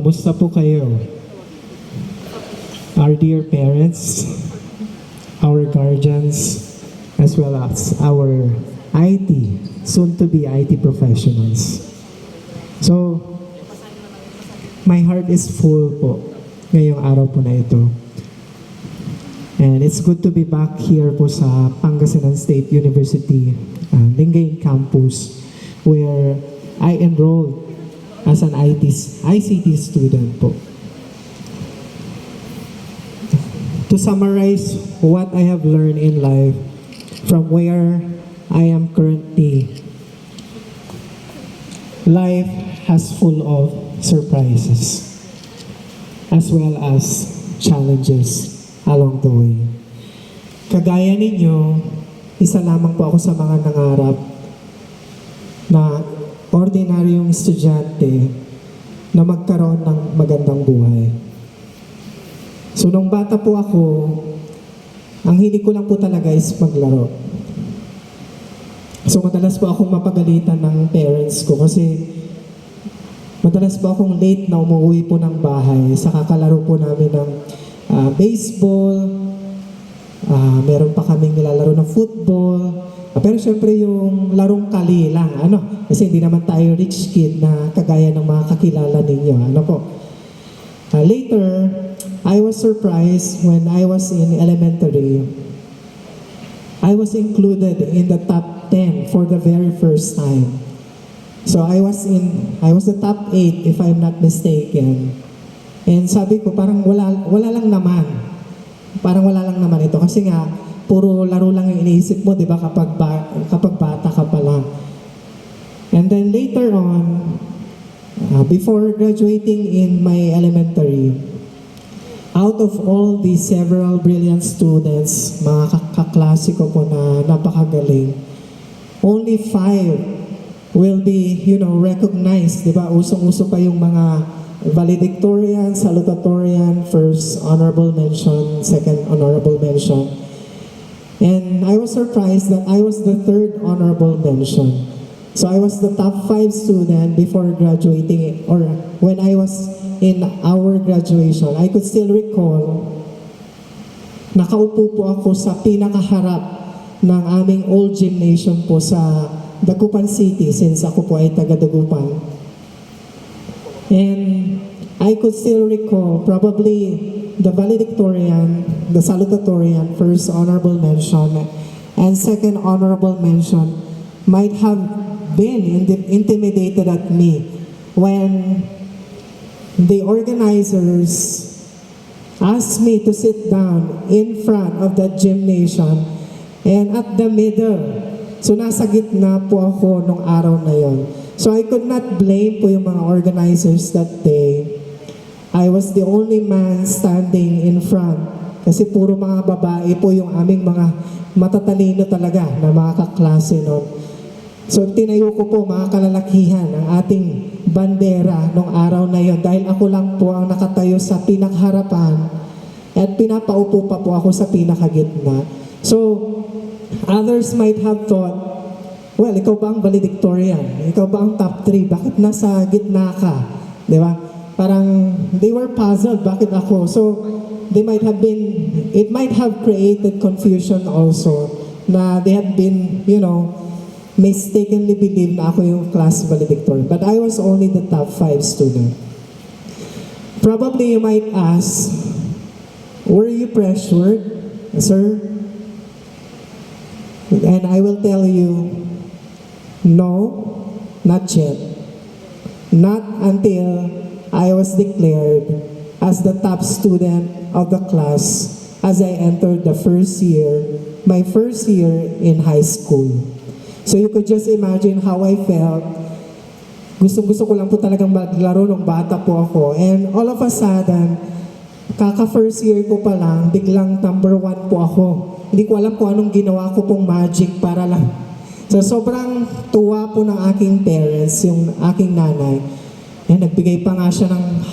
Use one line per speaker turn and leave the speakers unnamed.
Kamusta po kayo? Our dear parents, our guardians, as well as our IT, soon-to-be IT professionals. So, my heart is full po ngayong araw po na ito. And it's good to be back here po sa Pangasinan State University, Lingayen Campus, where I enrolled as an ICT student po. To summarize what I have learned in life from where I am currently, life has full of surprises as well as challenges along the way. Kagaya ninyo, isa lamang po ako sa mga nangarap na ordinaryong estudyante na magkaroon ng magandang buhay. So nung bata po ako, ang hilig ko lang po talaga is maglaro. So madalas po akong mapagalitan ng parents ko kasi madalas po akong late na umuwi po ng bahay sa kakalaro po namin ng baseball, meron pa kaming nilalaro ng football, pero syempre yung larong kali lang, kasi hindi naman tayo rich kid na kagaya ng mga kakilala ninyo, later, I was surprised when I was in elementary. I was included in the top 10 for the very first time. So I was the top 8 if I'm not mistaken. And sabi ko, parang wala lang naman. Parang wala lang naman ito. Kasi nga, puro laro lang yung iniisip mo, di ba, kapag bata ka pa lang. And then later on, before graduating in my elementary, out of all these several brilliant students, mga kaklase ko po na napakagaling, only 5 will be, recognized, di ba? Usong-uso pa yung mga valedictorian, salutatorian, first honorable mention, second honorable mention. And I was surprised that I was the third honorable mention. So I was the top 5 student before graduating, or when I was in our graduation. I could still recall, nakaupo po ako sa pinakaharap ng aming old gymnasium po sa Dagupan City, since ako po ay taga Dagupan. And I could still recall probably the valedictorian, the salutatorian, first honorable mention, and second honorable mention might have been intimidated at me when the organizers asked me to sit down in front of the gymnasium and at the middle. So nasa gitna po ako nung araw na yon. So I could not blame po yung mga organizers that day. I was the only man standing in front kasi puro mga babae po yung aming mga matatalino talaga na mga kaklase noon. So tinayo ko po mga kalalakihan ang ating bandera nung araw na yon dahil ako lang po ang nakatayo sa pinakharapan at pinapaupo pa po ako sa pinakagitna. So others might have thought, well, ikaw ba ang valedictorian? Ikaw ba ang top 3? Bakit nasa gitna ka? Di ba? Parang they were puzzled, bakit ako? So it might have created confusion also na they had been, mistakenly believed na ako yung class valedictorian. But I was only the top 5 student. Probably you might ask, were you pressured, sir? And I will tell you, no, not yet. Not until I was declared as the top student of the class as I entered my first year in high school. So you could just imagine how I felt. Gusto ko lang po talagang maglaro nung bata po ako. And all of a sudden, kaka-first year ko pa lang, biglang number 1 po ako. Hindi ko alam kung anong ginawa ko pong magic para lang. So sobrang tuwa po ng aking parents, yung aking nanay. Nagbigay pa nga siya ng